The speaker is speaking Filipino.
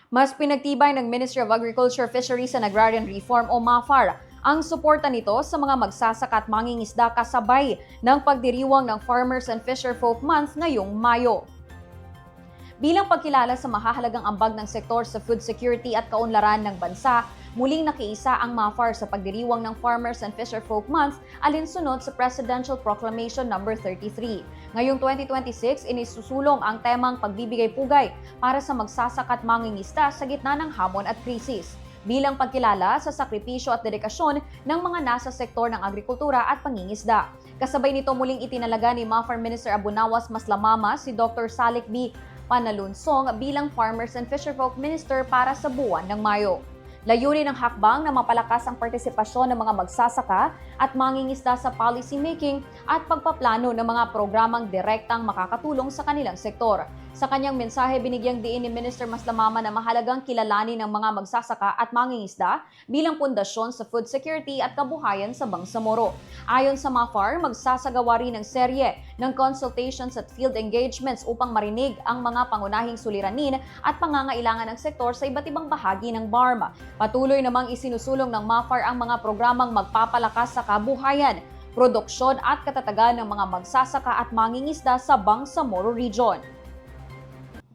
Mas pinagtibay ng Ministry of Agriculture, Fisheries and Agrarian Reform o MAFAR ang suporta nito sa mga magsasaka at mangingisda kasabay ng pagdiriwang ng Farmers and Fisherfolk Month ngayong Mayo. Bilang pagkilala sa mahahalagang ambag ng sektor sa food security at kaunlaran ng bansa, muling nakiisa ang MAFAR sa pagdiriwang ng Farmers and Fisherfolk Month alinsunod sa Presidential Proclamation No. 33. Ngayong 2026, inisusulong ang temang pagbibigay pugay para sa magsasaka at mangingisda sa gitna ng hamon at krisis, bilang pagkilala sa sakripisyo at dedikasyon ng mga nasa sektor ng agrikultura at pangingisda. Kasabay nito muling itinalaga ni MAFAR Minister Abunawas Maslamama si Dr. Salik B. Panalunsong bilang Farmers and Fisherfolk Minister para sa buwan ng Mayo. Layunin ng hakbang na mapalakas ang partisipasyon ng mga magsasaka at mangingisda sa policy making at pagpaplano ng mga programang direktang makakatulong sa kanilang sektor. Sa kanyang mensahe, binigyang diin ni Minister Maslamama na mahalagang kilalanin ng mga magsasaka at mangingisda bilang pundasyon sa food security at kabuhayan sa Bangsamoro. Ayon sa MAFAR, magsasagawa rin ng serye ng consultations at field engagements upang marinig ang mga pangunahing suliranin at pangangailangan ng sektor sa iba't ibang bahagi ng BARM. Patuloy namang isinusulong ng MAFAR ang mga programang magpapalakas sa kabuhayan, produksyon at katatagan ng mga magsasaka at mangingisda sa Bangsamoro Region.